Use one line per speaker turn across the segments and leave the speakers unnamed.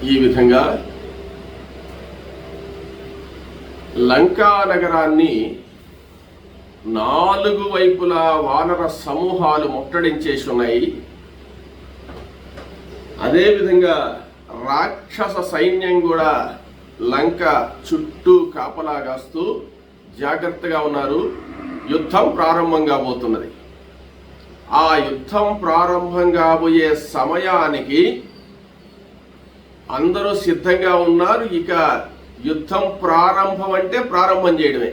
ఈ విధంగా లంకా నగరాన్ని 4 వైపులా వానర సమూహాలు ముట్టడించేసి ఉన్నాయి. అదేవిధంగా రాక్షస సైన్యం కూడా లంక చుట్టూ కాపలా కాస్తూ జాగ్రత్తగా ఉన్నారు. యుద్ధం ప్రారంభం కాబోతున్నది. ఆ యుద్ధం ప్రారంభం కాబోయే సమయానికి అందరూ సిద్ధంగా ఉన్నారు. ఇక యుద్ధం ప్రారంభం అంటే ప్రారంభం చేయడమే.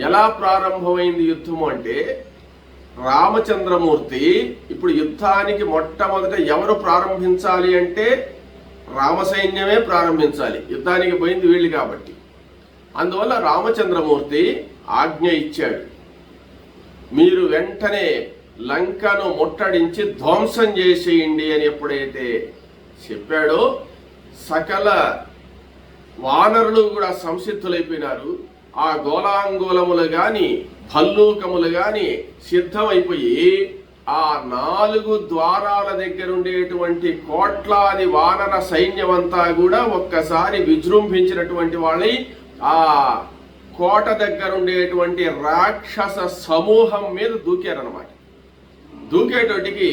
ఎలా ప్రారంభమైంది యుద్ధం అంటే, రామచంద్రమూర్తి ఇప్పుడు యుద్ధానికి మొట్టమొదట ఎవరు ప్రారంభించాలి అంటే రామసైన్యమే ప్రారంభించాలి. యుద్ధానికి పోయింది వీళ్ళు కాబట్టి. అందువల్ల రామచంద్రమూర్తి ఆజ్ఞ ఇచ్చాడు, మీరు వెంటనే లంకను ముట్టడించి ధ్వంసం చేసేయండి అని ఎప్పుడైతే చెప్పాడో సకల వానరులు కూడా సంసిద్ధులైపోయినారు. ఆ గోలాంగోళములు గాని భల్లూకములు గాని సిద్ధమైపోయి ఆ 4 ద్వారాల దగ్గర ఉండేటువంటి కోట్లాది వానర సైన్యమంతా కూడా ఒక్కసారి విజృంభించినటువంటి వాళ్ళై ఆ కోట దగ్గర ఉండేటువంటి రాక్షస సమూహం మీద దూకారనమాట. దూకేటోటికి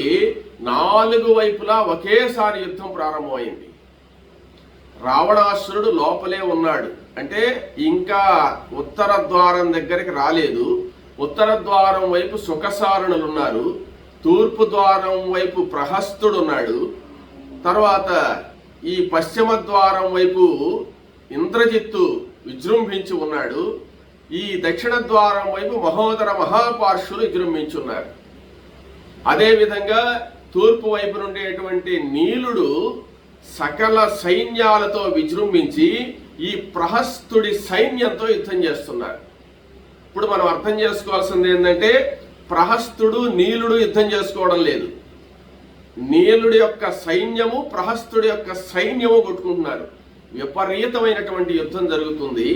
4 వైపులా ఒకేసారి యుద్ధం ప్రారంభమైంది. రావణాసురుడు లోపలే ఉన్నాడు, అంటే ఇంకా ఉత్తర ద్వారం దగ్గరికి రాలేదు. ఉత్తర ద్వారం వైపు సుఖసారణులు ఉన్నారు, తూర్పు ద్వారం వైపు ప్రహస్తుడు ఉన్నాడు, తర్వాత ఈ పశ్చిమ ద్వారం వైపు ఇంద్రజిత్తు విజృంభించి ఉన్నాడు, ఈ దక్షిణ ద్వారం వైపు మహోదర మహాపార్షులు విజృంభించి ఉన్నారు. అదేవిధంగా తూర్పు వైపు నుండేటువంటి నీలుడు సకల సైన్యాలతో విజృంభించి ఈ ప్రహస్తుడి సైన్యంతో యుద్ధం చేస్తున్నారు. ఇప్పుడు మనం అర్థం చేసుకోవాల్సింది ఏంటంటే, ప్రహస్తుడు నీలుడు యుద్ధం చేసుకోవడం లేదు. నీలుడి యొక్క సైన్యము ప్రహస్తుడి యొక్క సైన్యము కొట్టుకుంటున్నారు. విపరీతమైనటువంటి యుద్ధం జరుగుతుంది.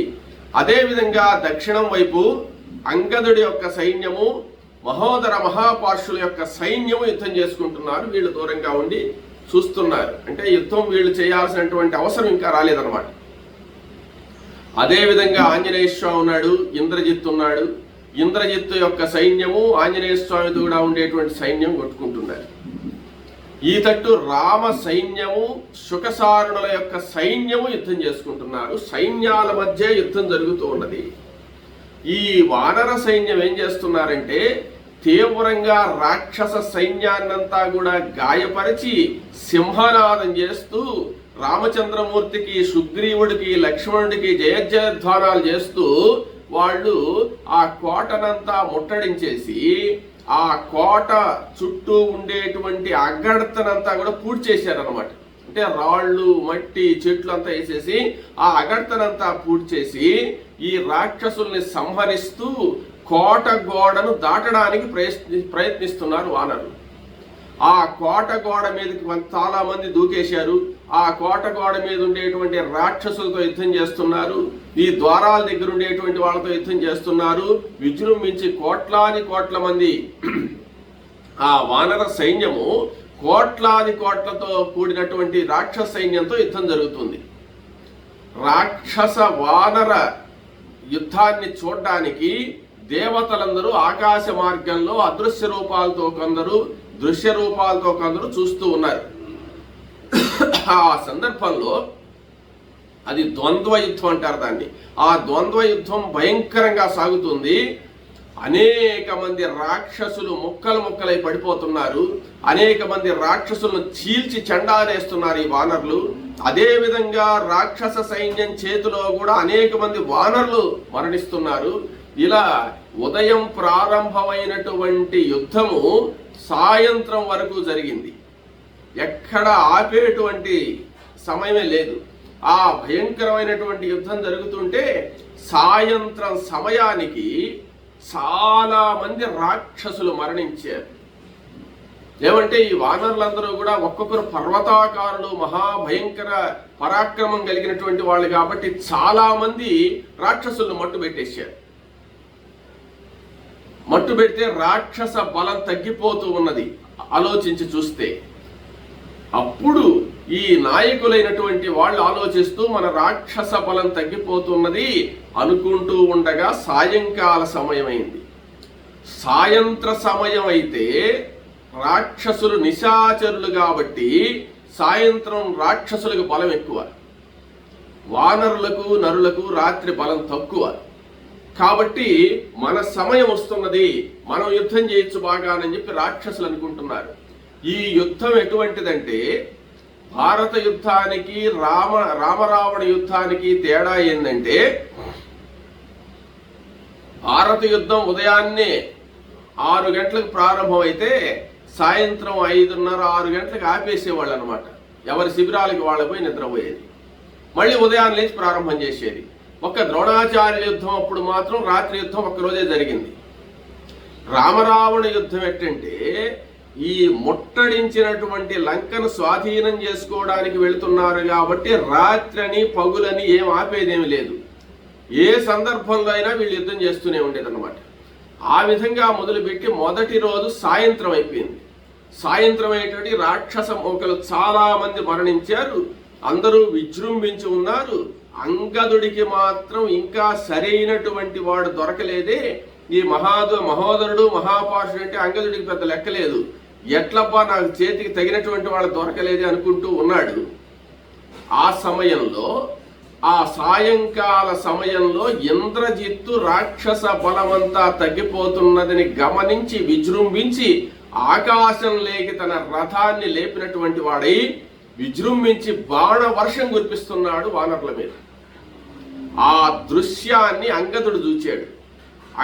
అదేవిధంగా దక్షిణం వైపు అంగదుడి యొక్క సైన్యము మహోదర మహాపార్షుల యొక్క సైన్యము యుద్ధం చేసుకుంటున్నారు. వీళ్ళు దూరంగా ఉండి చూస్తున్నారు. అంటే యుద్ధం వీళ్ళు చేయాల్సినటువంటి అవసరం ఇంకా రాలేదన్నమాట. అదేవిధంగా ఆంజనేయ స్వామి ఉన్నాడు, ఇంద్రజిత్తు ఉన్నాడు. ఇంద్రజిత్తు యొక్క సైన్యము ఆంజనేయ స్వామితో కూడా ఉండేటువంటి సైన్యం కొట్టుకుంటున్నారు. ఈ తట్టు రామ సైన్యము శుకసారణుల యొక్క సైన్యము యుద్ధం చేసుకుంటున్నారు. సైన్యాల మధ్య యుద్ధం జరుగుతూ ఉన్నది. ఈ వానర సైన్యం ఏం చేస్తున్నారంటే, తీవ్రంగా రాక్షస సైన్యాన్నంతా కూడా గాయపరిచి సింహనాదం చేస్తూ రామచంద్రమూర్తికి, సుగ్రీవుడికి, లక్ష్మణుడికి జయధ్వానాలు చేస్తూ వాళ్ళు ఆ కోటనంతా ముట్టడించేసి ఆ కోట చుట్టూ ఉండేటువంటి అగడతనంతా కూడా పూడ్చి చేశారనమాట. అంటే రాళ్ళు, మట్టి, చెట్లు అంతా వేసేసి ఆ అగడతనంతా పూడ్చేసి ఈ రాక్షసుల్ని సంహరిస్తూ కోట గోడను దాటడానికి ప్రయత్నిస్తున్నారు వానరులు. ఆ కోట గోడ మీదకి చాలా మంది దూకేశారు. ఆ కోట గోడ మీద ఉండేటువంటి రాక్షసులతో యుద్ధం చేస్తున్నారు. ఈ ద్వారాల దగ్గర ఉండేటువంటి వాళ్ళతో యుద్ధం చేస్తున్నారు. విజృంభించి కోట్ల మంది ఆ వానర సైన్యము కోట్లాది కోట్లతో కూడినటువంటి రాక్షస సైన్యంతో యుద్ధం జరుగుతుంది. రాక్షస వానర యుద్ధాన్ని చూడడానికి దేవతలందరూ ఆకాశ మార్గంలో అదృశ్య రూపాలతో కొందరు, దృశ్య రూపాలతో కొందరు చూస్తూ ఉన్నారు. ఆ సందర్భంలో అది ద్వంద్వ యుద్ధం అంటారు దాన్ని. ఆ ద్వంద్వ యుద్ధం భయంకరంగా సాగుతుంది. అనేక మంది రాక్షసులు ముక్కలై పడిపోతున్నారు. అనేక మంది రాక్షసులను చీల్చి చెండాలేస్తున్నారు ఈ వానరులు. అదే విధంగా రాక్షస సైన్యం చేతిలో కూడా అనేక మంది వానరులు మరణిస్తున్నారు. ఇలా ఉదయం ప్రారంభమైనటువంటి యుద్ధము సాయంత్రం వరకు జరిగింది. ఎక్కడ ఆపేటువంటి సమయమే లేదు. ఆ భయంకరమైనటువంటి యుద్ధం జరుగుతుంటే సాయంత్రం సమయానికి చాలా మంది రాక్షసులు మరణించారు. ఏమంటే ఈ వానరులందరూ కూడా ఒక్కొక్కరు పర్వతాకారులు, మహాభయంకర పరాక్రమం కలిగినటువంటి వాళ్ళు కాబట్టి చాలా మంది రాక్షసులను మట్టుబెట్టేశారు. మట్టుబెడితే రాక్షస బలం తగ్గిపోతూ ఉన్నది ఆలోచించి చూస్తే. అప్పుడు ఈ నాయకులైనటువంటి వాళ్ళు ఆలోచిస్తూ మన రాక్షస బలం తగ్గిపోతున్నది అనుకుంటూ ఉండగా సాయంకాల సమయమైంది. సాయంత్ర సమయం అయితే రాక్షసులు నిశాచరులు కాబట్టి సాయంత్రం రాక్షసులకు బలం ఎక్కువ, వానరులకు నరులకు రాత్రి బలం తక్కువ. కాబట్టి మన సమయం వస్తున్నది, మనం యుద్ధం చేయొచ్చు బాగానని చెప్పి రాక్షసులు అనుకుంటున్నారు. ఈ యుద్ధం ఎటువంటిదంటే భారత యుద్ధానికి రామరావణ యుద్ధానికి తేడా ఏంటంటే భారత యుద్ధం ఉదయాన్నే 6 గంటలకు ప్రారంభమైతే సాయంత్రం 5:30, 6 గంటలకు ఆపేసేవాళ్ళు అనమాట. ఎవరి శిబిరాలకి వాళ్ళ పోయి నిద్రపోయేది. మళ్ళీ ఉదయాన్నే లేచి ప్రారంభం చేసేది. ఒక్క ద్రోణాచార్య యుద్ధం అప్పుడు మాత్రం రాత్రి యుద్ధం ఒక్కరోజే జరిగింది. రామరావణ యుద్ధం ఏంటంటే ఈ ముట్టడించినటువంటి లంకను స్వాధీనం చేసుకోవడానికి వెళుతున్నారు కాబట్టి రాత్రని పగులని ఏం ఆపేదేమి లేదు. ఏ సందర్భంలో అయినా వీళ్ళు యుద్ధం చేస్తూనే ఉండేదన్నమాట. ఆ విధంగా మొదలుపెట్టి మొదటి రోజు సాయంత్రం అయిపోయింది. సాయంత్రం అయ్యేటువంటి రాక్షస మోకలు చాలా మంది మరణించారు, అందరూ విజృంభించి ఉన్నారు. అంగదుడికి మాత్రం ఇంకా సరైనటువంటి వాడు దొరకలేదే. ఈ మహోదరుడు మహాపాషుడు అంటే అంగదుడికి పెద్ద లెక్కలేదు. ఎట్లబ్బా నాకు చేతికి తగినటువంటి వాడు దొరకలేదే అనుకుంటూ ఉన్నాడు. ఆ సమయంలో ఆ సాయంకాల సమయంలో ఇంద్రజిత్తు రాక్షస బలమంతా తగ్గిపోతున్నదని గమనించి విజృంభించి ఆకాశంలోకి తన రథాన్ని లేపినటువంటి వాడై విజృంభించి బాణ వర్షం కురిపిస్తున్నాడు వానరుల మీద. ఆ దృశ్యాన్ని అంగదుడు చూచాడు.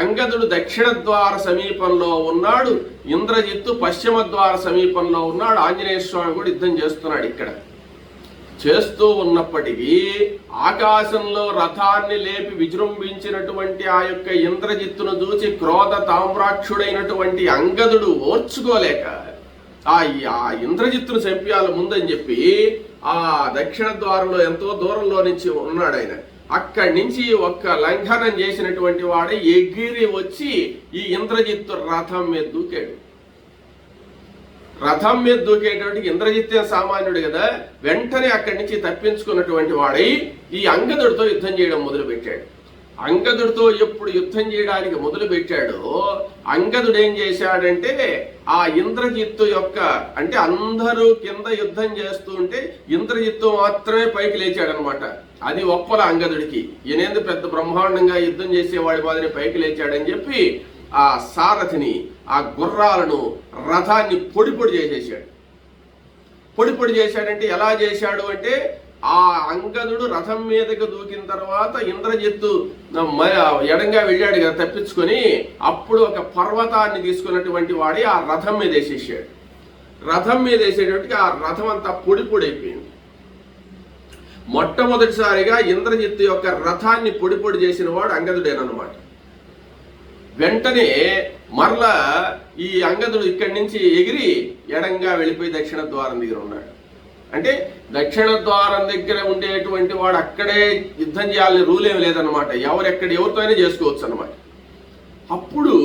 అంగదుడు దక్షిణ ద్వార సమీపంలో ఉన్నాడు, ఇంద్రజిత్తు పశ్చిమ ద్వార సమీపంలో ఉన్నాడు. ఆంజనేయ స్వామి కూడా యుద్ధం చేస్తున్నాడు. ఇక్కడ చేస్తూ ఉన్నప్పటికీ ఆకాశంలో రథాన్ని లేపి విజృంభించినటువంటి ఆ యొక్క ఇంద్రజిత్తును చూసి క్రోధ తామ్రాక్షుడైనటువంటి అంగదుడు ఓర్చుకోలేక ఆ ఇంద్రజిత్తును చంపేయాలి ముందని చెప్పి ఆ దక్షిణ ద్వారంలో ఎంతో దూరంలో నుంచి ఉన్నాడు ఆయన. అక్కడి నుంచి ఒక్క లంఘనం చేసినటువంటి వాడే ఎగిరి వచ్చి ఈ ఇంద్రజిత్తు రథం మీద దూకాడు. రథం మీద దూకేటువంటి ఇంద్రజిత్తు సామాన్యుడు కదా, వెంటనే అక్కడి నుంచి తప్పించుకున్నటువంటి వాడై ఈ అంగదుడితో యుద్ధం చేయడం మొదలు పెట్టాడు. అంగదుడితో ఎప్పుడు యుద్ధం చేయడానికి మొదలు పెట్టాడో అంగదుడు ఏం చేశాడంటే ఆ ఇంద్రజిత్తు యొక్క అంటే అందరూ కింద యుద్ధం చేస్తూ ఉంటే ఇంద్రజిత్తు మాత్రమే పైకి లేచాడనమాట. అది ఒప్పల అంగదుడికి. ఈయనేందు పెద్ద బ్రహ్మాండంగా యుద్ధం చేసేవాడి మాదిరి పైకి లేచాడని చెప్పి ఆ సారథిని ఆ గుర్రాలను రథాన్ని పొడి చేసేసాడు. పొడి చేశాడంటే ఎలా చేశాడు అంటే ఆ అంగదుడు రథం మీదకి దూకిన తర్వాత ఇంద్రజిత్తు ఎడంగా వెళ్ళాడు కదా తప్పించుకొని, అప్పుడు ఒక పర్వతాన్ని తీసుకున్నటువంటి వాడి ఆ రథం మీద వేసేసాడు. రథం మీద వేసేటప్పటికి ఆ రథం అంతా పొడి అయిపోయింది. మొట్టమొదటిసారిగా ఇంద్రజిత్తు యొక్క రథాన్ని పొడి చేసిన వాడు అంగదుడేనమాట. వెంటనే మరలా ఈ అంగదుడు ఇక్కడి నుంచి ఎగిరి ఎడంగా వెళ్ళిపోయి దక్షిణ ద్వారం దగ్గర ఉన్నాడు. అంటే దక్షిణ ద్వారం దగ్గర ఉండేటువంటి వాడు అక్కడే యుద్ధం చేయాలని రూల్ ఏమి లేదనమాట. ఎవరితో అయినా చేసుకోవచ్చు అనమాట. అప్పుడు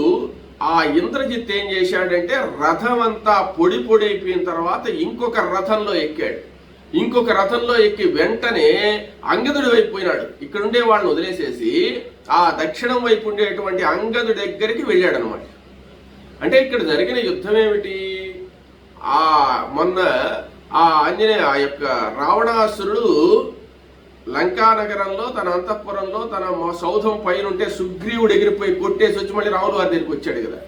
ఆ ఇంద్రజిత్ ఏం చేశాడంటే రథం అంతా పొడి అయిపోయిన తర్వాత ఇంకొక రథంలో ఎక్కాడు. ఇంకొక రథంలో ఎక్కి వెంటనే అంగదుడి వైపు పోయినాడు. ఇక్కడ ఉండే వాళ్ళని వదిలేసేసి ఆ దక్షిణం వైపు ఉండేటువంటి అంగదుడి దగ్గరికి వెళ్ళాడు అనమాట. అంటే ఇక్కడ జరిగిన యుద్ధం ఏమిటి? మొన్న ఆ ఆంజనేయ ఆ యొక్క రావణాసురుడు లంకానగరంలో తన అంతఃపురంలో తన సౌధం పైన ఉంటే సుగ్రీవుడు ఎగిరిపోయి కొట్టేసి వచ్చి మళ్ళీ రాముల వారి దగ్గరికి వచ్చాడు కదా.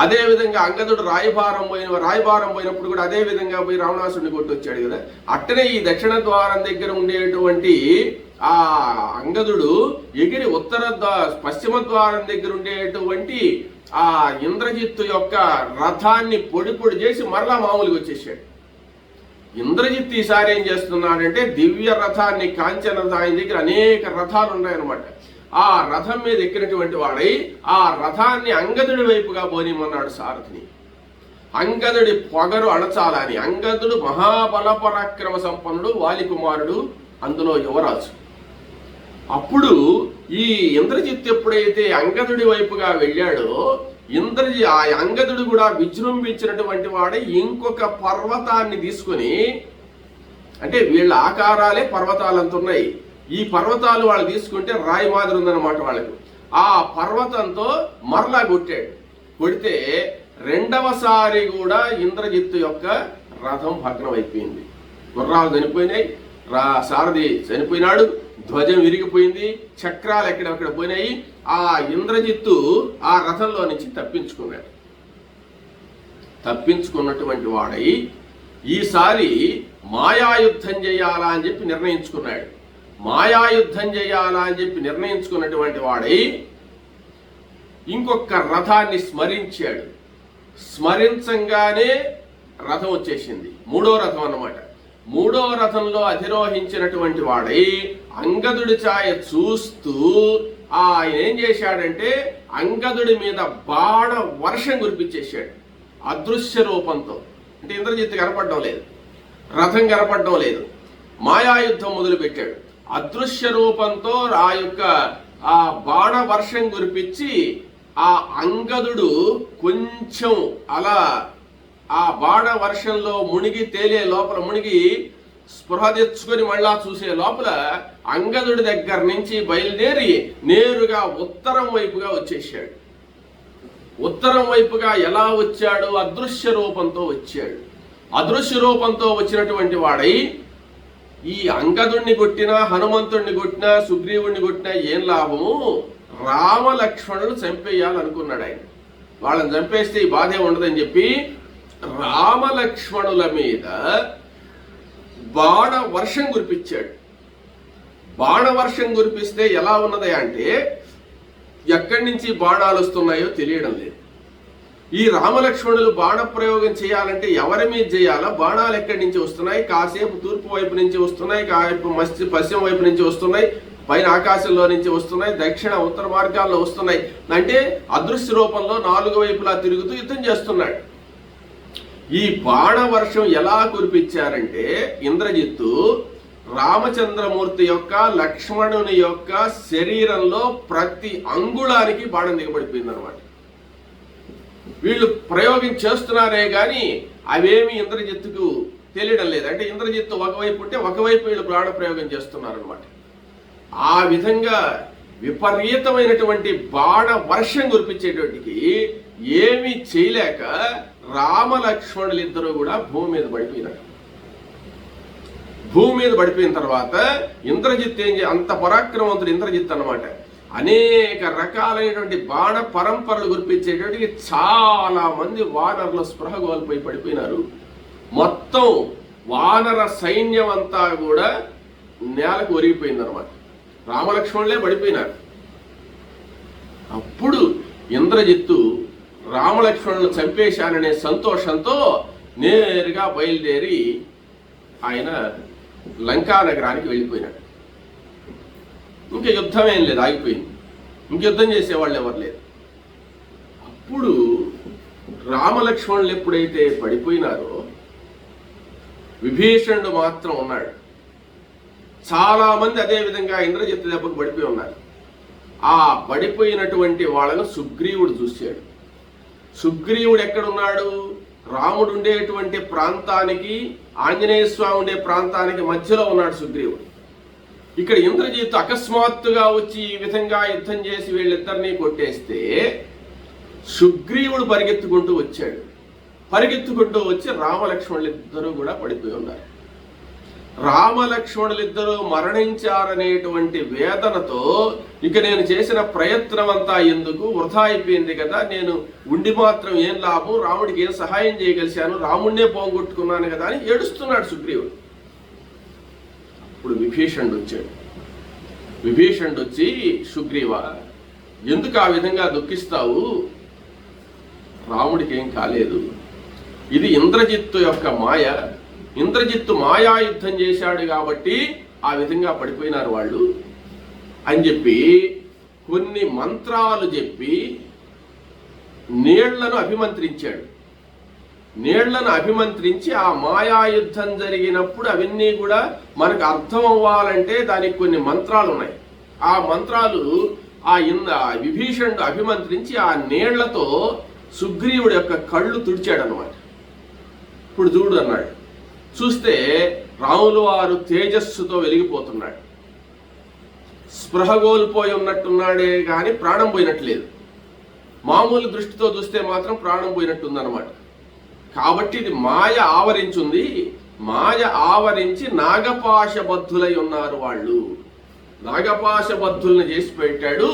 అదే విధంగా అంగదుడు రాయబారం పోయినప్పుడు కూడా అదే విధంగా పోయి రావణాసుడిని కొట్టొచ్చాడు కదా. అట్టనే ఈ దక్షిణ ద్వారం దగ్గర ఉండేటువంటి ఆ అంగదుడు ఎగిరి పశ్చిమ ద్వారం దగ్గర ఉండేటువంటి ఆ ఇంద్రజిత్తు యొక్క రథాన్ని పొడి చేసి మరలా మామూలుగా వచ్చేసాడు. ఇంద్రజిత్ ఈసారి ఏం చేస్తున్నాడంటే దివ్య రథాన్ని కాంచన ఆయన దగ్గర అనేక రథాలు ఉన్నాయన్నమాట. ఆ రథం మీద ఎక్కినటువంటి వాడై ఆ రథాన్ని అంగదుడి వైపుగా పోనిమన్నాడు సారథిని. అంగదుడి పొగరు అణచాలని. అంగదుడు మహాబల పరాక్రమ సంపన్నుడు, వాలి కుమారుడు, అందులో యువరాజు. అప్పుడు ఈ ఇంద్రజిత్ ఎప్పుడైతే అంగదుడి వైపుగా వెళ్ళాడో ఆ అంగదుడు కూడా విజృంభించినటువంటి వాడే ఇంకొక పర్వతాన్ని తీసుకుని అంటే వీళ్ళ ఆకారాలే పర్వతాలంత ఉన్నాయి. ఈ పర్వతాలు వాళ్ళు తీసుకుంటే రాయి మాదిరి ఉందన్నమాట వాళ్ళకు. ఆ పర్వతంతో మరలా కొట్టాడు. కొడితే రెండవసారి కూడా ఇంద్రజిత్తు యొక్క రథం భగ్నం అయిపోయింది. గుర్రాలు చనిపోయినాయి, సారథి చనిపోయినాడు, ధ్వజం విరిగిపోయింది, చక్రాలు ఎక్కడెక్కడ పోయినాయి. ఆ ఇంద్రజిత్తు ఆ రథంలో నుంచి తప్పించుకున్నాడు. తప్పించుకున్నటువంటి వాడై ఈసారి మాయాయుద్ధం చేయాలా అని చెప్పి నిర్ణయించుకున్నాడు. మాయాయుద్ధం చేయాలా అని చెప్పి నిర్ణయించుకున్నటువంటి వాడై ఇంకొక రథాన్ని స్మరించాడు. స్మరించంగానే రథం వచ్చేసింది, మూడో రథం అన్నమాట. మూడో రథంలో అధిరోహించినటువంటి వాడై అంగదుడి ఛాయ చూస్తూ ఆయన ఏం చేశాడంటే అంగదుడి మీద బాణ వర్షం కురిపించేశాడు అదృశ్య రూపంతో. అంటే ఇంద్రజిత్తు కనపడడం లేదు, రథం కనపడడం లేదు, మాయాయుద్ధం మొదలు పెట్టాడు. అదృశ్య రూపంతో ఆ బాణ వర్షం కురిపించి ఆ అంగదుడు కొంచెం అలా ఆ బాణ వర్షంలో మునిగి తేలే లోపల, మునిగి స్పృహ తెచ్చుకొని మళ్ళా చూసే లోపల అంగదుడి దగ్గర నుంచి బయలుదేరి నేరుగా ఉత్తరం వైపుగా వచ్చేసాడు. ఉత్తరం వైపుగా ఎలా వచ్చాడు? అదృశ్య రూపంతో వచ్చాడు. అదృశ్య రూపంతో వచ్చినటువంటి వాడై ఈ అంగదుడిని కొట్టినా, హనుమంతుడిని కొట్టినా, సుగ్రీవుడిని కొట్టినా ఏం లాభము? రామలక్ష్మణుడు చంపేయాలనుకున్నాడు ఆయన. వాళ్ళని చంపేస్తే ఈ బాధే ఉండదని చెప్పి రామలక్ష్మణుల మీద బాణ వర్షం కురిపించాడు. బాణ వర్షం కురిపిస్తే ఎలా ఉన్నది అంటే ఎక్కడి నుంచి బాణాలు వస్తున్నాయో తెలియడం లేదు. ఈ రామలక్ష్మణులు బాణ ప్రయోగం చేయాలంటే ఎవరి మీద చేయాలా? బాణాలు ఎక్కడి నుంచి వస్తున్నాయి? కాసేపు తూర్పు వైపు నుంచి వస్తున్నాయి, కాసేపు పశ్చిమ వైపు నుంచి వస్తున్నాయి, పైన ఆకాశంలో నుంచి వస్తున్నాయి, దక్షిణ ఉత్తర మార్గాల్లో వస్తున్నాయి. అంటే అదృశ్య రూపంలో నాలుగు వైపులా తిరుగుతూ యుద్ధం చేస్తున్నాడు. ఈ బాణ వర్షం ఎలా కురిపించారంటే ఇంద్రజిత్తు రామచంద్రమూర్తి యొక్క, లక్ష్మణుని యొక్క శరీరంలో ప్రతి అంగుళానికి బాణం దిగబడిపోయింది అనమాట. వీళ్ళు ప్రయోగం చేస్తున్నారే గాని అవేమి ఇంద్రజిత్తుకు తెలియడం లేదు. అంటే ఇంద్రజిత్తు ఒకవైపు ఉంటే ఒకవైపు వీళ్ళు బాణ ప్రయోగం చేస్తున్నారనమాట. ఆ విధంగా విపరీతమైనటువంటి బాణ వర్షం కురిపించేటోటికి ఏమీ చేయలేక రామలక్ష్మణులిద్దరూ కూడా భూమి మీద పడిపోయినారు. భూమి మీద పడిపోయిన తర్వాత ఇంద్రజిత్ అంత పరాక్రమవంతుడు ఇంద్రజిత్ అన్నమాట. అనేక రకాలైనటువంటి బాణ పరంపరలు కురిపించేటప్పటికి చాలా మంది వానరుల స్పృహ కోల్పోయి పడిపోయినారు. మొత్తం వానర సైన్యం అంతా కూడా నేలకు ఒరిగిపోయింది అనమాట. రామలక్ష్మణులే పడిపోయినారు. అప్పుడు ఇంద్రజిత్తు రామలక్ష్మణులు చంపేశాననే సంతోషంతో నేరుగా బయలుదేరి ఆయన లంకా నగరానికి వెళ్ళిపోయినాడు. ఇంకా యుద్ధం ఏం లేదు, ఆగిపోయింది. ఇంక యుద్ధం చేసేవాళ్ళు ఎవరు లేరు. అప్పుడు రామలక్ష్మణులు ఎప్పుడైతే పడిపోయినారో విభీషణుడు మాత్రం ఉన్నాడు. చాలా మంది అదే విధంగా ఇంద్రజిత్తు దెబ్బకు పడిపోయి ఉన్నారు. ఆ పడిపోయినటువంటి వాళ్ళను సుగ్రీవుడు చూశాడు. సుగ్రీవుడు ఎక్కడున్నాడు? రాముడు ఉండేటువంటి ప్రాంతానికి, ఆంజనేయ స్వామి ఉండే ప్రాంతానికి మధ్యలో ఉన్నాడు సుగ్రీవుడు. ఇక్కడ ఇంద్రజిత్తు అకస్మాత్తుగా వచ్చి ఈ విధంగా యుద్ధం చేసి వీళ్ళిద్దరినీ కొట్టేస్తే సుగ్రీవుడు పరిగెత్తుకుంటూ వచ్చాడు. పరిగెత్తుకుంటూ వచ్చి రామలక్ష్మణులిద్దరూ కూడా పడిపోయి ఉన్నారు. రామలక్ష్మణులిద్దరూ మరణించారనేటువంటి వేదనతో ఇక నేను చేసిన ప్రయత్నం అంతా ఎందుకు, వృధా అయిపోయింది కదా, నేను ఉండి మాత్రం ఏం లాభం, రాముడికి ఏం సహాయం చేయగలిశాను, రాముడినే పోగొట్టుకున్నాను కదా అని ఏడుస్తున్నాడు సుగ్రీవుడు. అప్పుడు విభీషణుడు వచ్చాడు. విభీషణుడు వచ్చి, సుగ్రీవ ఎందుకు ఆ విధంగా దుఃఖిస్తావు? రాముడికి ఏం కాలేదు, ఇది ఇంద్రజిత్తు యొక్క మాయ. ఇంద్రజిత్తు మాయాయుద్ధం చేశాడు కాబట్టి ఆ విధంగా పడిపోయినారు వాళ్ళు అని చెప్పి కొన్ని మంత్రాలు చెప్పి నీళ్లను అభిమంత్రించాడు. నీళ్లను అభిమంత్రించి ఆ మాయాయుద్ధం జరిగినప్పుడు అవన్నీ కూడా మనకు అర్థం అవ్వాలంటే దానికి కొన్ని మంత్రాలు ఉన్నాయి. ఆ మంత్రాలు విభీషణుడు అభిమంత్రించి ఆ నీళ్లతో సుగ్రీవుడి యొక్క కళ్ళు తుడిచాడు అన్నమాట. ఇప్పుడు చూడు అన్నాడు, చూస్తే రాములు వారు తేజస్సుతో వెలిగిపోతున్నాడు. స్పృహ కోల్పోయి ఉన్నట్టున్నాడే కానీ ప్రాణం పోయినట్లేదు. మామూలు దృష్టితో చూస్తే మాత్రం ప్రాణం పోయినట్టుందన్నమాట. కాబట్టి ఇది మాయ ఆవరించుంది. మాయ ఆవరించి నాగపాశబద్ధులై ఉన్నారు వాళ్ళు. నాగపాశబద్ధుల్ని చేసి పెట్టాడు.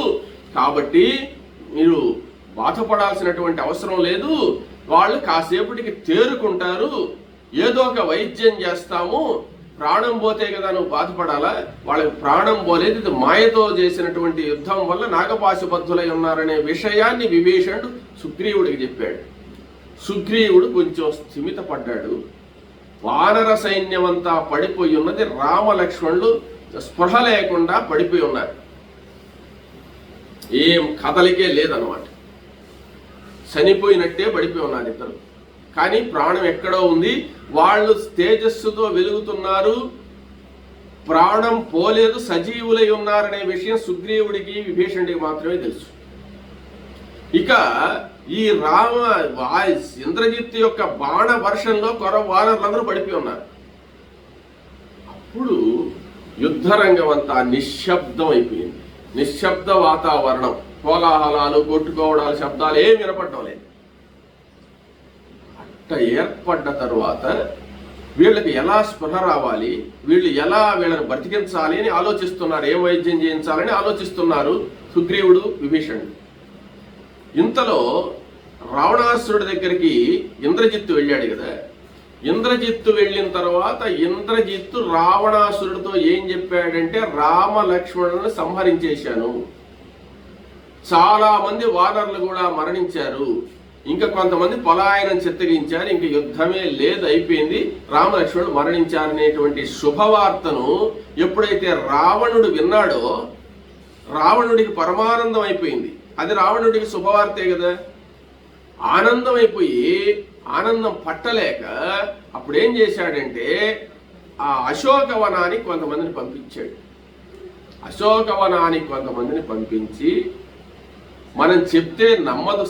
కాబట్టి మీరు బాధపడాల్సినటువంటి అవసరం లేదు. వాళ్ళు కాసేపటికి తేరుకుంటారు. ఏదో ఒక వైద్యం చేస్తాము. ప్రాణం పోతే కదా నువ్వు బాధపడాలా? వాళ్ళకి ప్రాణం పోలేదు. ఇది మాయతో చేసినటువంటి యుద్ధం వల్ల నాగపాశబద్ధులై ఉన్నారనే విషయాన్ని విభీషణుడు సుగ్రీవుడికి చెప్పాడు. సుగ్రీవుడు కొంచెం స్థిమితపడ్డాడు. వానర సైన్యమంతా పడిపోయి ఉన్నది. రామలక్ష్మణులు స్పృహ లేకుండా పడిపోయి ఉన్నారు. ఏం కదలికే లేదన్నమాట. చనిపోయినట్టే పడిపోయి ఉన్నారు ఇద్దరు. కానీ ప్రాణం ఎక్కడో ఉంది. వాళ్ళు తేజస్సుతో వెలుగుతున్నారు. ప్రాణం పోలేదు, సజీవులై ఉన్నారనే విషయం సుగ్రీవుడికి విభీషణుడికి మాత్రమే తెలుసు. ఇక ఈ ఇంద్రజిత్తు యొక్క బాణ వర్షంలో వానరులందరూ పడిపోయి ఉన్నారు. అప్పుడు యుద్ధరంగం అంతా నిశ్శబ్దం అయిపోయింది. నిశ్శబ్ద వాతావరణం. కోలాహలాలు, కొట్టుకోవడాలు, శబ్దాలు ఏం వినపడటం లేదు. అట్ట ఏర్పడ్డ తరువాత వీళ్ళకి ఎలా స్పృహ రావాలి, వీళ్ళని బ్రతికించాలి అని ఆలోచిస్తున్నారు. ఏ వైద్యం చేయించాలని ఆలోచిస్తున్నారు సుగ్రీవుడు, విభీషణుడు. ఇంతలో రావణాసురుడి దగ్గరికి ఇంద్రజిత్తు వెళ్ళాడు కదా. ఇంద్రజిత్తు వెళ్ళిన తర్వాత ఇంద్రజిత్తు రావణాసురుడితో ఏం చెప్పాడంటే, రామ లక్ష్మణులను సంహరించేశాను. చాలా మంది వానరులు కూడా మరణించారు. ఇంకా కొంతమంది పలాయనం చిత్తగించారు. ఇంక యుద్ధమే లేదు, అయిపోయింది, రామలక్ష్మణుడు మరణించారనేటువంటి శుభవార్తను ఎప్పుడైతే రావణుడు విన్నాడో రావణుడికి పరమానందం అయిపోయింది. అది రావణుడికి శుభవార్తే కదా. ఆనందం అయిపోయి ఆనందం పట్టలేక అప్పుడేం చేశాడంటే ఆ అశోకవనానికి కొంతమందిని పంపించాడు. అశోకవనానికి కొంతమందిని పంపించి, మనం చెప్తే నమ్మదు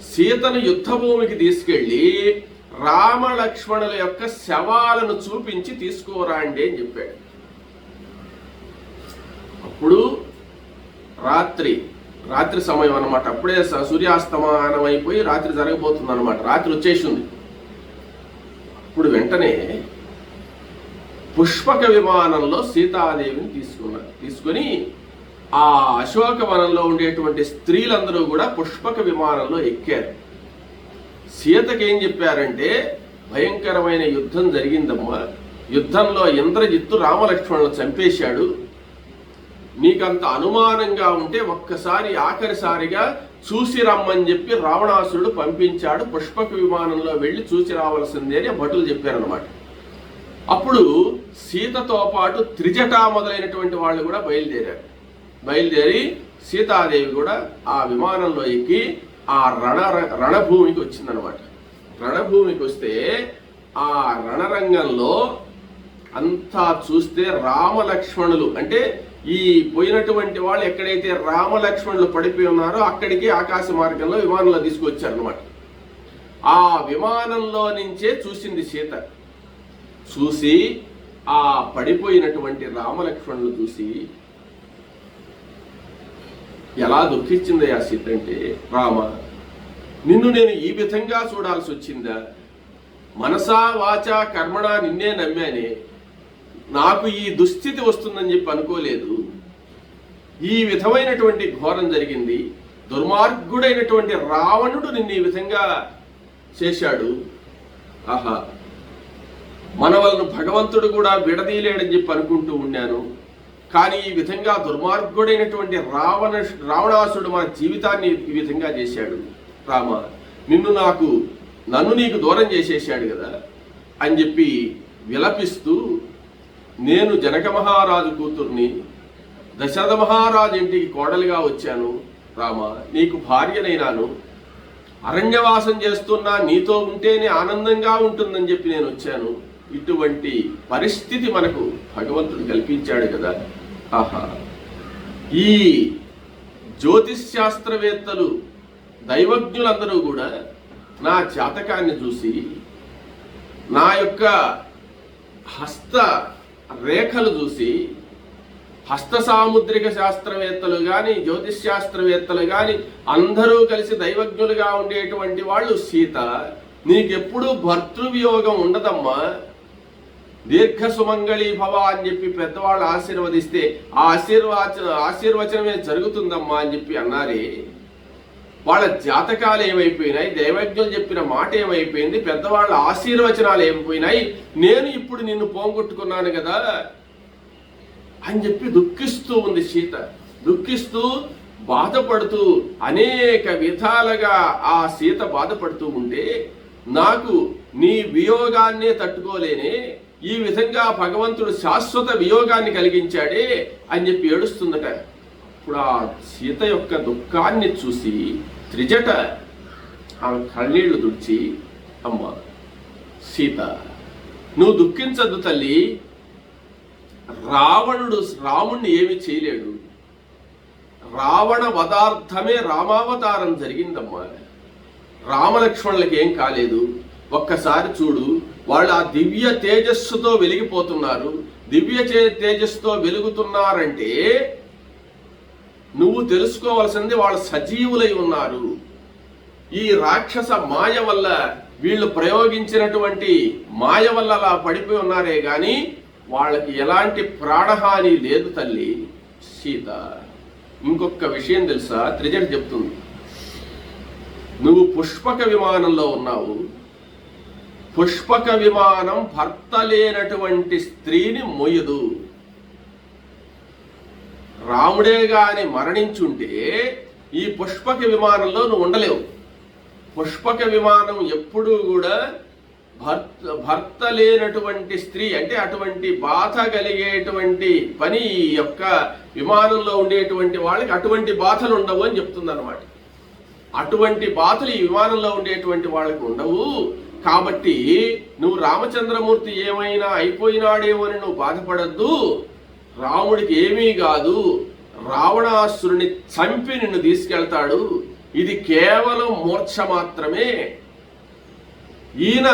సీతను యుద్ధభూమికి తీసుకెళ్ళి రామలక్ష్మణుల యొక్క శవాలను చూపించి తీసుకురాండి అని చెప్పాడు. అప్పుడు రాత్రి సమయం అన్నమాట. అప్పుడే సూర్యాస్తమానం అయిపోయి రాత్రి జరగబోతుంది అన్నమాట. రాత్రి వచ్చేసింది. అప్పుడు వెంటనే పుష్పక విమానంలో సీతాదేవిని తీసుకొని ఆ అశోకవనంలో ఉండేటువంటి స్త్రీలందరూ కూడా పుష్పక విమానంలో ఎక్కారు. సీతకి ఏం చెప్పారంటే, భయంకరమైన యుద్ధం జరిగిందమ్మా. యుద్ధంలో ఇంద్రజిత్తు రామలక్ష్మణులను చంపేశాడు. నీకంత అనుమానంగా ఉంటే ఒక్కసారి ఆఖరిసారిగా చూసి రమ్మని చెప్పి రావణాసురుడు పంపించాడు. పుష్పక విమానంలో వెళ్ళి చూసి రావాల్సిందే అని భటులు చెప్పారనమాట. అప్పుడు సీతతో పాటు త్రిజట మొదలైనటువంటి వాళ్ళు కూడా బయలుదేరి సీతాదేవి కూడా ఆ విమానంలో ఎక్కి ఆ రణభూమికి వచ్చిందనమాట. రణభూమికి వస్తే ఆ రణరంగంలో అంతా చూస్తే రామలక్ష్మణులు, అంటే ఈ పోయినటువంటి వాళ్ళు ఎక్కడైతే రామలక్ష్మణులు పడిపోయి ఉన్నారో అక్కడికి ఆకాశ మార్గంలో విమానంలో తీసుకొచ్చారనమాట. ఆ విమానంలో నుంచే చూసింది సీత. చూసి ఆ పడిపోయినటువంటి రామలక్ష్మణులు చూసి ఎలా దుఃఖించింది ఆ సీత అంటే, రామ, నిన్ను నేను ఈ విధంగా చూడాల్సి వచ్చిందా? మనసా వాచా కర్మణా నిన్నే నమ్మానే, నాకు ఈ దుస్థితి వస్తుందని చెప్పి అనుకోలేదు. ఈ విధమైనటువంటి ఘోరం జరిగింది. దుర్మార్గుడైనటువంటి రావణుడు నిన్ను ఈ విధంగా చేశాడు. ఆహా, మన వలన భగవంతుడు కూడా విడదీయలేడని చెప్పి అనుకుంటూ ఉన్నాను. కానీ ఈ విధంగా దుర్మార్గుడైనటువంటి రావణాసుడు మన జీవితాన్ని ఈ విధంగా చేశాడు. రామ, నన్ను నీకు దూరం చేసేసాడు కదా అని చెప్పి విలపిస్తూ, నేను జనక మహారాజు కూతుర్ని, దశరథ మహారాజు ఇంటికి కోడలిగా వచ్చాను. రామ, నీకు భార్యనైనాను, అరణ్యవాసం చేస్తున్నా నీతో ఉంటేనే ఆనందంగా ఉంటుందని చెప్పి నేను వచ్చాను. ఇటువంటి పరిస్థితి మనకు భగవంతుడు కల్పించాడు కదా. ఆహా, ఈ జ్యోతిష్ శాస్త్రవేత్తలు, దైవజ్ఞులందరూ కూడా నా జాతకాన్ని చూసి నా యొక్క హస్త రేఖలు చూసి హస్త సాముద్రిక శాస్త్రవేత్తలు కానీ జ్యోతిష్ శాస్త్రవేత్తలు కానీ అందరూ కలిసి దైవజ్ఞులుగా ఉండేటువంటి వాళ్ళు, సీత నీకెప్పుడు భర్తృవియోగం ఉండదమ్మా, దీర్ఘ సుమంగళి భవ అని చెప్పి పెద్దవాళ్ళు ఆశీర్వదిస్తే ఆ ఆశీర్వచనమే జరుగుతుందమ్మా అని చెప్పి అన్నారే. వాళ్ళ జాతకాలు ఏమైపోయినాయి, దైవజ్ఞులు చెప్పిన మాట ఏమైపోయింది, పెద్దవాళ్ళ ఆశీర్వచనాలు ఏమైపోయినాయి, నేను ఇప్పుడు నిన్ను పోగొట్టుకున్నాను కదా అని చెప్పి దుఃఖిస్తూ ఉంది సీత. దుఃఖిస్తూ బాధపడుతూ అనేక విధాలుగా ఆ సీత బాధపడుతూ ఉంటే, నాకు నీ వియోగాన్నే తట్టుకోలేనే, ఈ విధంగా భగవంతుడు శాశ్వత వియోగాన్ని కలిగించాడే అని చెప్పి ఏడుస్తుందట. ఇప్పుడు ఆ సీత యొక్క దుఃఖాన్ని చూసి త్రిజట ఆమె కన్నీళ్లు తుడిచి, అమ్మ సీత నువ్వు దుఃఖించద్దు తల్లి, రాముణ్ణి ఏమి చేయలేడు, రావణ వధార్థమే రామావతారం జరిగిందమ్మా, రామలక్ష్మణులకి ఏం కాలేదు, ఒక్కసారి చూడు వాళ్ళు ఆ దివ్య తేజస్సుతో వెలిగిపోతున్నారు, దివ్య తేజస్సుతో వెలుగుతున్నారంటే నువ్వు తెలుసుకోవాల్సింది వాళ్ళు సజీవులై ఉన్నారు. ఈ రాక్షస మాయ వల్ల, వీళ్ళు ప్రయోగించినటువంటి మాయ వల్ల అలా పడిపోయి ఉన్నారే గాని వాళ్ళకి ఎలాంటి ప్రాణహాని లేదు తల్లి సీత. ఇంకొక విషయం తెలుసా, త్రిజట చెప్తుంది, నువ్వు పుష్పక విమానంలో ఉన్నావు, పుష్పక విమానం భర్త లేనటువంటి స్త్రీని మోయదు. రాముడే గాని మరణించుంటే ఈ పుష్పక విమానంలో నువ్వు ఉండలేవు. పుష్పక విమానం ఎప్పుడూ కూడా భర్త లేనటువంటి స్త్రీ, అంటే అటువంటి బాధ కలిగేటువంటి పని ఈ యొక్క విమానంలో ఉండేటువంటి వాళ్ళకి అటువంటి బాధలు ఉండవు అని చెప్తుంది అన్నమాట. అటువంటి బాధలు ఈ విమానంలో ఉండేటువంటి వాళ్ళకి ఉండవు. కాబట్టి నువ్వు రామచంద్రమూర్తి ఏమైనా అయిపోయినాడేమో అని నువ్వు బాధపడద్దు, రాముడికి ఏమీ కాదు, రావణాసురుని చంపి నిన్ను తీసుకెళ్తాడు, ఇది కేవలం మూర్ఛ మాత్రమే, ఈయన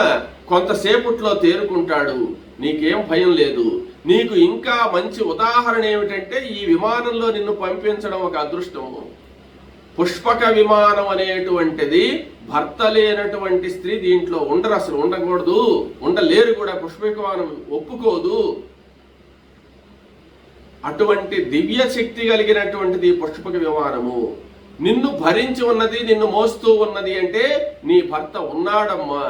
కొంతసేపట్లో తేరుకుంటాడు, నీకేం భయం లేదు. నీకు ఇంకా మంచి ఉదాహరణ ఏమిటంటే ఈ విమానంలో నిన్ను పంపించడం ఒక అదృష్టము. పుష్పక విమానం అనేటువంటిది భర్త లేనటువంటి స్త్రీ దీంట్లో ఉండరు, అసలు ఉండకూడదు, ఉండలేరు కూడా, పుష్పక విమానం ఒప్పుకోదు. అటువంటి దివ్య శక్తి కలిగినటువంటిది పుష్పక విమానము. నిన్ను భరించి ఉన్నది, నిన్ను మోస్తూ ఉన్నది అంటే నీ భర్త ఉన్నాడమ్మా,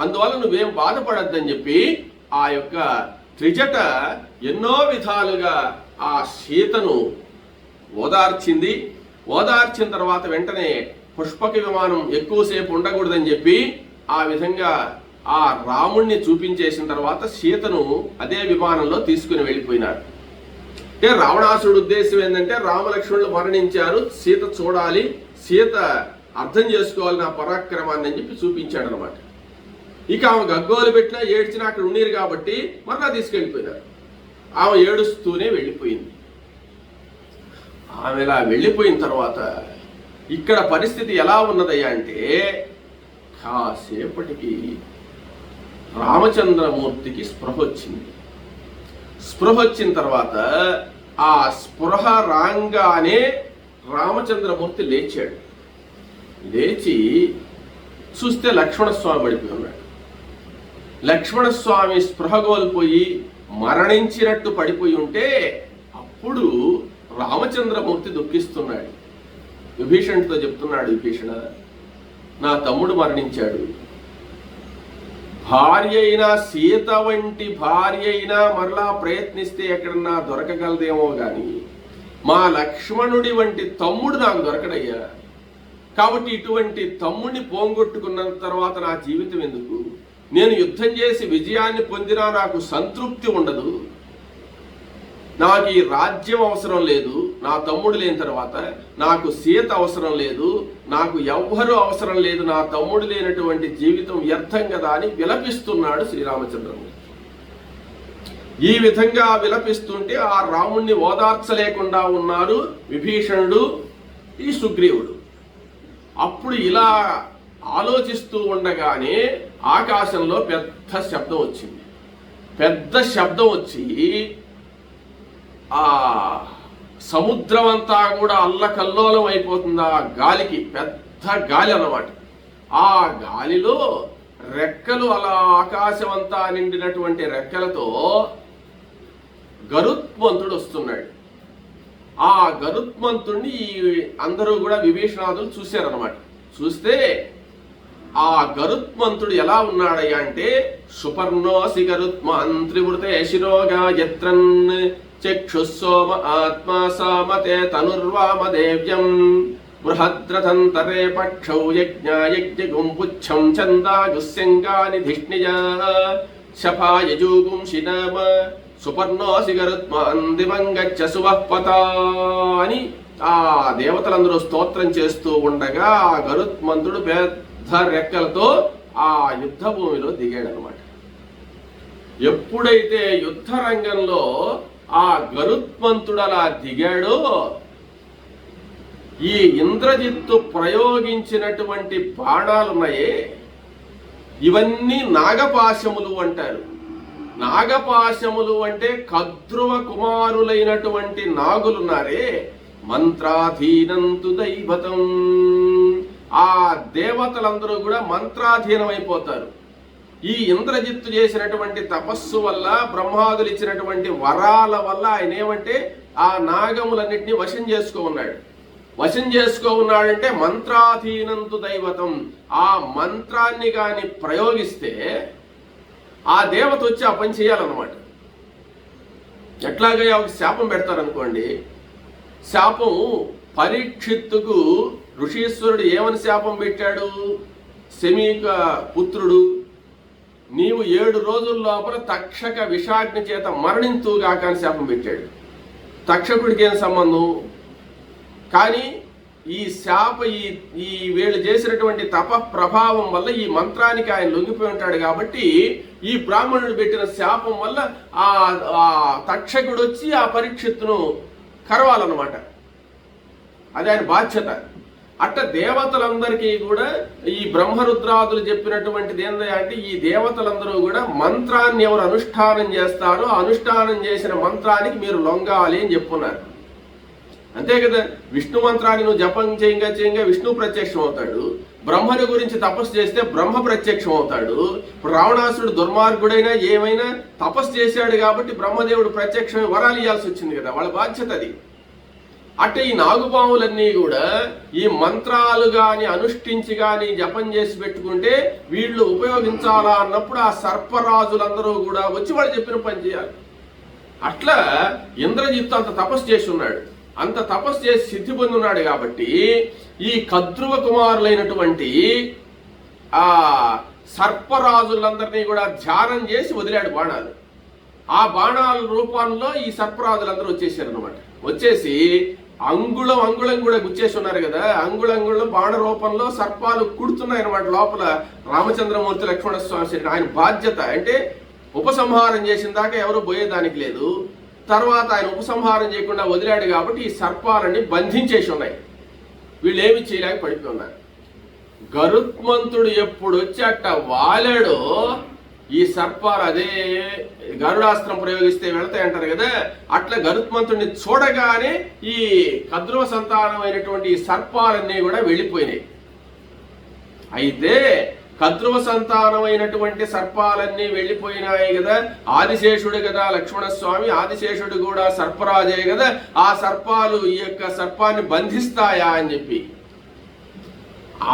అందువల్ల నువ్వేం బాధపడద్దని చెప్పి ఆ యొక్క త్రిజట ఎన్నో విధాలుగా ఆ సీతను ఓదార్చింది. ఓదార్చిన తర్వాత వెంటనే పుష్పక విమానం ఎక్కువసేపు ఉండకూడదని చెప్పి ఆ విధంగా ఆ రాముణ్ణి చూపించేసిన తర్వాత సీతను అదే విమానంలో తీసుకుని వెళ్ళిపోయినాడు. అంటే రావణాసురుడు ఉద్దేశం ఏంటంటే రామలక్ష్మణులు మరణించారు, సీత చూడాలి, సీత అర్థం చేసుకోవాలి నా పరాక్రమాన్ని అని చెప్పి చూపించాడు అనమాట. ఇక ఆమె గగ్గోలు పెట్టినా ఏడ్చినా అక్కడ ఉండేరు కాబట్టి మరలా తీసుకెళ్ళిపోయినారు. ఆమె ఏడుస్తూనే వెళ్ళిపోయింది. ఆమె ఇలా వెళ్ళిపోయిన తర్వాత ఇక్కడ పరిస్థితి ఎలా ఉన్నదయ్యా అంటే, కాసేపటికి రామచంద్రమూర్తికి స్పృహ వచ్చింది. స్పృహ వచ్చిన తర్వాత ఆ స్పృహ రాగానే రామచంద్రమూర్తి లేచాడు. లేచి చూస్తే లక్ష్మణస్వామి పడిపోయి ఉన్నాడు. లక్ష్మణస్వామి స్పృహ కోల్పోయి మరణించినట్టు పడిపోయి ఉంటే అప్పుడు రామచంద్రమూర్తి దుఃఖిస్తున్నాడు. విభీషణుడితో చెప్తున్నాడు, విభీషణ నా తమ్ముడు మరణించాడు, భార్య అయినా సీత వంటి భార్య అయినా మరలా ప్రయత్నిస్తే ఎక్కడన్నా దొరకగలదేమో గాని మా లక్ష్మణుడి వంటి తమ్ముడు నాకు దొరకడయ్యా. కాబట్టి ఇటువంటి తమ్ముడిని పోంగొట్టుకున్న తర్వాత నా జీవితం ఎందుకు? నేను యుద్ధం చేసి విజయాన్ని పొందినా నాకు సంతృప్తి ఉండదు. నాకు ఈ రాజ్యం అవసరం లేదు, నా తమ్ముడు లేని తర్వాత నాకు సీత అవసరం లేదు, నాకు ఎవ్వరూ అవసరం లేదు, నా తమ్ముడు లేనటువంటి జీవితం వ్యర్థం కదా అని విలపిస్తున్నాడు శ్రీరామచంద్రమూర్తి. ఈ విధంగా విలపిస్తుంటే ఆ రాముణ్ణి ఓదార్చలేకుండా ఉన్నారు విభీషణుడు, ఈ సుగ్రీవుడు. అప్పుడు ఇలా ఆలోచిస్తూ ఉండగానే ఆకాశంలో పెద్ద శబ్దం వచ్చింది. పెద్ద శబ్దం వచ్చి ఆ సముద్రం అంతా కూడా అల్లకల్లోలం అయిపోతుంది. ఆ గాలికి, పెద్ద గాలి అన్నమాట. ఆ గాలిలో రెక్కలు అలా ఆకాశం అంతా నిండినటువంటి రెక్కలతో గరుత్మంతుడు వస్తున్నాడు. ఆ గరుత్మంతుడిని అందరూ కూడా విభీషణాదులు చూశారనమాట. చూస్తే ఆ గరుత్మంతుడు ఎలా ఉన్నాడయ్యా అంటే, సుపర్ణోసి గరుత్మాన్ త్రివృతే శిరోగా యత్రన్ చక్షుస్సోమ ఆత్మా సామతే తనుర్వామదేవ్యం బృహద్రథంతరే పక్షౌ యజ్ఞాయజ్ఞగుంపుచ్చం చందాగుస్యంగాని ధిష్ణిజా శపాయజూగుంషినామ సుపర్ణోసి గరుత్మాన్ దివంగచ్చ సువఃపత అని ఆ దేవతలందరూ స్తోత్రం చేస్తూ ఉండగా ఆ గరుత్మంతుడు పెద్ద రెక్కలతో ఆ యుద్ధ భూమిలో దిగాడనమాట. ఎప్పుడైతే యుద్ధ రంగంలో ఆ గరుత్మంతుడు అలా దిగాడో, ఈ ఇంద్రజిత్తు ప్రయోగించినటువంటి బాణాలున్నాయే, ఇవన్నీ నాగపాశములు అంటారు. నాగపాశములు అంటే కద్రువ కుమారులైనటువంటి నాగులున్నారే, మంత్రాధీనంతు దైవతం, ఆ దేవతలందరూ కూడా మంత్రాధీనం అయిపోతారు. ఈ ఇంద్రజిత్తు చేసినటువంటి తపస్సు వల్ల, బ్రహ్మాదులు ఇచ్చినటువంటి వరాల వల్ల ఆయన ఏమంటే ఆ నాగములన్నింటినీ వశం చేసుకున్నాడు. వశం చేసుకోన్నాడంటే మంత్రాధీనంతు దైవతం, ఆ మంత్రాన్ని కాని ప్రయోగిస్తే ఆ దేవత వచ్చి ఆ పని చేయాలన్నమాట. ఎట్లాగా ఒక శాపం పెడతారనుకోండి. శాపం పరీక్షిత్తుకు ఋషీశ్వరుడు ఏమని శాపం పెట్టాడు? శమీక పుత్రుడు, నీవు 7 రోజుల లోపల తక్షక విషాగ్ని చేత మరణింతుగాక అని శాపం పెట్టాడు. తక్షకుడికి ఏం సంబంధం? కానీ ఈ శాప ఈ వీళ్ళు చేసినటువంటి తప ప్రభావం వల్ల ఈ మంత్రానికి ఆయన లొంగిపోయి ఉంటాడు. కాబట్టి ఈ బ్రాహ్మణుడు పెట్టిన శాపం వల్ల ఆ తక్షకుడు వచ్చి ఆ పరీక్షిత్తును కరవాలన్నమాట. అది ఆయన బాధ్యత. అట్ట దేవతలందరికీ కూడా ఈ బ్రహ్మరుద్రాదులు చెప్పినటువంటిది ఏంటంటే, ఈ దేవతలందరూ కూడా మంత్రాన్ని ఎవరు అనుష్ఠానం చేస్తారో అనుష్ఠానం చేసిన మంత్రానికి మీరు లొంగాలి అని చెప్పున్నారు. అంతే కదా. విష్ణు మంత్రాన్ని నువ్వు జపం చేయంగా విష్ణు ప్రత్యక్షం అవుతాడు. బ్రహ్మని గురించి తపస్సు చేస్తే బ్రహ్మ ప్రత్యక్షం అవుతాడు. ఇప్పుడు రావణాసురుడు దుర్మార్గుడైనా ఏమైనా తపస్సు చేశాడు కాబట్టి బ్రహ్మదేవుడు ప్రత్యక్షమై వరాలు ఇవ్వాల్సి వచ్చింది కదా, వాళ్ళ బాధ్యత అది. అంటే ఈ నాగుపాములన్నీ కూడా ఈ మంత్రాలు కానీ అనుష్ఠించి కానీ జపం చేసి పెట్టుకుంటే వీళ్ళు ఉపయోగించాలా అన్నప్పుడు ఆ సర్పరాజులందరూ కూడా వచ్చి వాళ్ళు చెప్పిన పని చేయాలి. అట్లా ఇంద్రజిత్తు అంత తపస్సు చేసి ఉన్నాడు. అంత తపస్సు చేసి సిద్ధి పొంది ఉన్నాడు కాబట్టి ఈ కద్రువ కుమారులైనటువంటి ఆ సర్పరాజులందరినీ కూడా ధ్యానం చేసి వదిలాడు బాణాలు. ఆ బాణాల రూపంలో ఈ సర్పరాజులందరూ వచ్చేసారు అనమాట. వచ్చేసి అంగుళం కూడా గుచ్చేసి ఉన్నారు కదా, అంగుళం బాణ రూపంలో సర్పాలు కుడుతున్నాయి అనమాట. లోపల రామచంద్రమూర్తి లక్ష్మణస్వామి ఆయన బాధ్యత అంటే ఉపసంహారం చేసిన దాకా ఎవరు పోయేదానికి లేదు. తర్వాత ఆయన ఉపసంహారం చేయకుండా వదిలాడు కాబట్టి ఈ సర్పాలన్నీ బంధించేసి ఉన్నాయి. వీళ్ళు ఏమి చేయలేక పడిపోయి ఉన్నారు. గరుత్మంతుడు ఎప్పుడు వచ్చి అట్ట వాలాడో ఈ సర్పాలు అదే గరుడాస్త్రం ప్రయోగిస్తే వెళ్తాయి అంటారు కదా, అట్లా గరుత్మంతుడిని చూడగానే ఈ కద్రువ సంతానమైనటువంటి ఈ సర్పాలన్నీ కూడా వెళ్ళిపోయినాయి. అయితే కద్రువ సంతానమైనటువంటి సర్పాలన్నీ వెళ్ళిపోయినాయి కదా, ఆదిశేషుడు కదా లక్ష్మణస్వామి, ఆదిశేషుడు కూడా సర్పరాజే కదా, ఆ సర్పాలు ఈ యొక్క సర్పాన్ని బంధిస్తాయా అని చెప్పి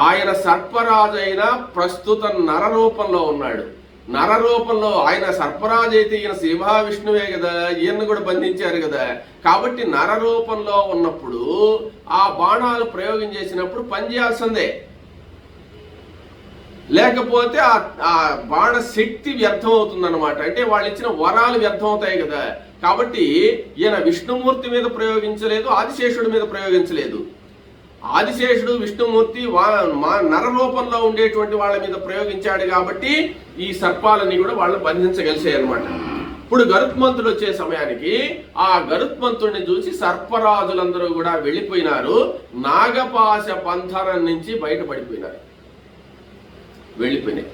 ఆయన సర్పరాజైన ప్రస్తుత నర రూపంలో ఉన్నాడు. నర రూపంలో ఆయన సర్పరాజు అయితే ఈయన సింహ విష్ణువే కదా, ఈయన్ని కూడా బంధించారు కదా. కాబట్టి నర రూపంలో ఉన్నప్పుడు ఆ బాణాలు ప్రయోగం చేసినప్పుడు పనిచేయాల్సిందే, లేకపోతే ఆ బాణ శక్తి వ్యర్థం అవుతుందన్నమాట. అంటే వాళ్ళు ఇచ్చిన వరాలు వ్యర్థం అవుతాయి కదా. కాబట్టి ఈయన విష్ణుమూర్తి మీద ప్రయోగించలేదు, ఆదిశేషుడి మీద ప్రయోగించలేదు. ఆదిశేషుడు విష్ణుమూర్తి నర రూపంలో ఉండేటువంటి వాళ్ళ మీద ప్రయోగించాడు కాబట్టి ఈ సర్పాలన్నీ కూడా వాళ్ళని బంధించగలిసాయి అనమాట. ఇప్పుడు గరుత్మంతుడు వచ్చే సమయానికి ఆ గరుత్మంతుడిని చూసి సర్పరాజులందరూ కూడా వెళ్ళిపోయినారు. నాగపాశ బంధనం నుంచి బయటపడిపోయినారు, వెళ్ళిపోయినాయి.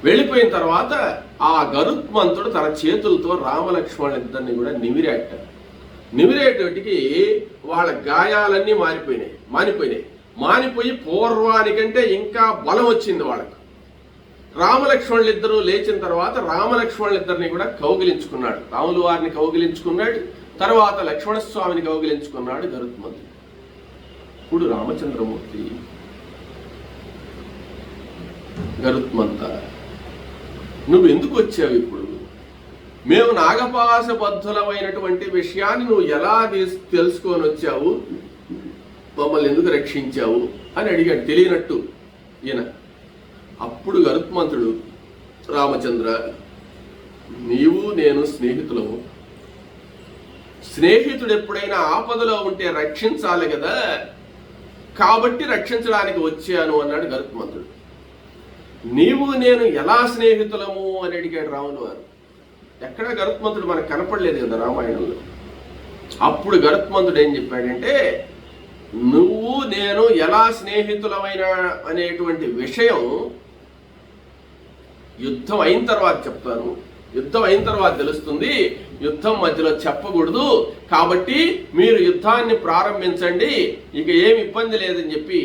వెళ్ళిపోయిన తర్వాత ఆ గరుత్మంతుడు తన చేతులతో రామలక్ష్మణులిద్దరిని కూడా నిమిరేటోటికి వాళ్ళ గాయాలన్నీ మానిపోయి పూర్వానికంటే ఇంకా బలం వచ్చింది వాళ్ళకు. రామలక్ష్మణులిద్దరూ లేచిన తర్వాత రామలక్ష్మణులిద్దరిని కూడా కౌగిలించుకున్నాడు. రాములు వారిని కౌగిలించుకున్నాడు, తర్వాత లక్ష్మణస్వామిని కౌగిలించుకున్నాడు గరుత్మంతుడు. ఇప్పుడు రామచంద్రమూర్తి, గరుత్మంత నువ్వు ఎందుకు వచ్చావు? ఇప్పుడు మేము నాగపాశబద్ధులమైనటువంటి విషయాన్ని నువ్వు ఎలా తెలుసుకొని వచ్చావు, మమ్మల్ని ఎందుకు రక్షించావు అని అడిగాడు తెలియనట్టు ఈయన. అప్పుడు గరుత్మంతుడు, రామచంద్ర, నీవు నేను స్నేహితులము. స్నేహితుడు ఎప్పుడైనా ఆపదలో ఉంటే రక్షించాలి కదా, కాబట్టి రక్షించడానికి వచ్చాను అన్నాడు గరుత్మంతుడు. నీవు నేను ఎలా స్నేహితులము అని అడిగాడు రాములు వారు. ఎక్కడ గరుత్మంతుడు మనకు కనపడలేదు కదా రామాయణంలో. అప్పుడు గరుత్మంతుడు ఏం చెప్పాడంటే, నువ్వు నేను ఎలా స్నేహితులమైన అనేటువంటి విషయం యుద్ధం అయిన తర్వాత చెప్తాను, యుద్ధం అయిన తర్వాత తెలుస్తుంది, యుద్ధం మధ్యలో చెప్పకూడదు, కాబట్టి మీరు యుద్ధాన్ని ప్రారంభించండి, ఇక ఏమి ఇబ్బంది లేదని చెప్పి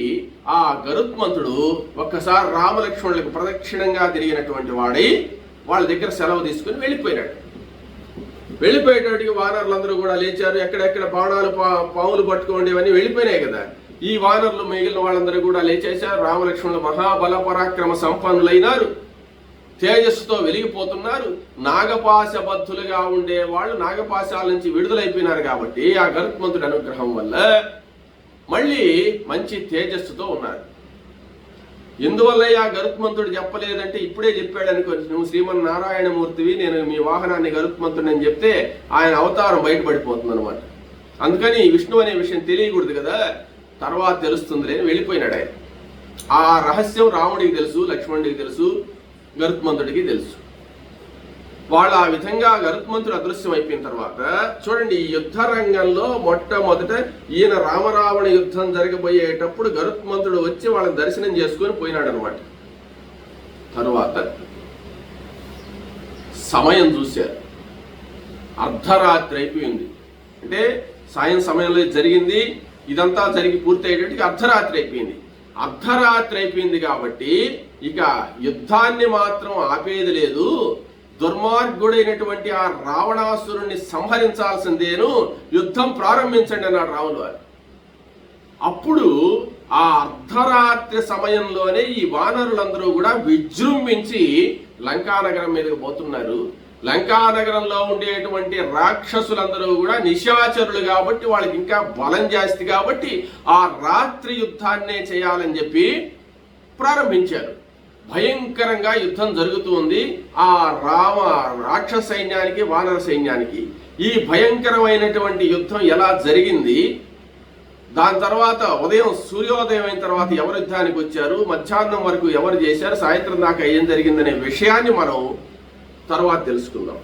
ఆ గరుత్మంతుడు ఒక్కసారి రామలక్ష్మణులకు ప్రదక్షిణంగా తిరిగినటువంటి వాడి వాళ్ళ దగ్గర సెలవు తీసుకుని వెళ్ళిపోయినాడు. వెళ్ళిపోయేటప్పటికి వానరులందరూ కూడా లేచారు. ఎక్కడెక్కడ బాణాలు పాములు పట్టుకోండి ఇవన్నీ వెళ్ళిపోయినాయి కదా. ఈ వానరులు మిగిలిన వాళ్ళందరూ కూడా లేచేశారు. రామలక్ష్మణులు మహాబల పరాక్రమ సంపన్నులైనారు, తేజస్సుతో వెలిగిపోతున్నారు. నాగపాశబద్ధులుగా ఉండే వాళ్ళు నాగపాశాల నుంచి విడుదలైపోయినారు కాబట్టి ఆ గరుత్మంతుడి అనుగ్రహం వల్ల మళ్ళీ మంచి తేజస్సుతో ఉన్నారు. ఎందువల్ల ఆ గరుత్మంతుడు చెప్పలేదంటే ఇప్పుడే చెప్పాడు అనుకో, నువ్వు శ్రీమన్నారాయణమూర్తివి, నేను మీ వాహనాన్ని గరుత్మంతుడు అని చెప్తే ఆయన అవతారం బయటపడిపోతుంది అనమాట. అందుకని విష్ణు అనే విషయం తెలియకూడదు కదా, తర్వాత తెలుస్తుంది అని వెళ్ళిపోయినాడు ఆయన. ఆ రహస్యం రాముడికి తెలుసు, లక్ష్మణుడికి తెలుసు, గరుత్మంతుడికి తెలుసు. వాళ్ళు ఆ విధంగా గరుత్మంతుడు అదృశ్యం అయిపోయిన తర్వాత చూడండి, ఈ యుద్ధ రంగంలో మొట్టమొదట ఈయన రామరావణ యుద్ధం జరగబోయేటప్పుడు గరుత్మంతుడు వచ్చి వాళ్ళని దర్శనం చేసుకొని పోయినాడు అనమాట. తర్వాత సమయం చూశారు, అర్ధరాత్రి అయిపోయింది. అంటే సాయం సమయంలో జరిగింది, ఇదంతా జరిగి పూర్తయ్యేటట్టుగా అర్ధరాత్రి అయిపోయింది. అర్ధరాత్రి అయిపోయింది కాబట్టి ఇక యుద్ధాన్ని మాత్రం ఆపేది లేదు, దుర్మార్గుడైనటువంటి ఆ రావణాసురుణ్ణి సంహరించాల్సిందేను, యుద్ధం ప్రారంభించండి అన్నాడు రాములు వారు. అప్పుడు ఆ అర్ధరాత్రి సమయంలోనే ఈ వానరులందరూ కూడా విజృంభించి లంకానగరం మీదకి పోతున్నారు. లంకానగరంలో ఉండేటువంటి రాక్షసులందరూ కూడా నిశాచరులు కాబట్టి వాళ్ళకి ఇంకా బలం జాస్తి కాబట్టి ఆ రాత్రి యుద్ధాన్నే చేయాలని చెప్పి ప్రారంభించారు. భయంకరంగా యుద్ధం జరుగుతుంది ఆ రాక్షస సైన్యానికి వానర సైన్యానికి. ఈ భయంకరమైనటువంటి యుద్ధం ఎలా జరిగింది, దాని తర్వాత ఉదయం సూర్యోదయం అయిన తర్వాత ఎవరు యుద్ధానికి వచ్చారు, మధ్యాహ్నం వరకు ఎవరు చేశారు, సాయంత్రం దాకా ఏం జరిగిందనే విషయాన్ని మనం తర్వాత తెలుసుకుందాం.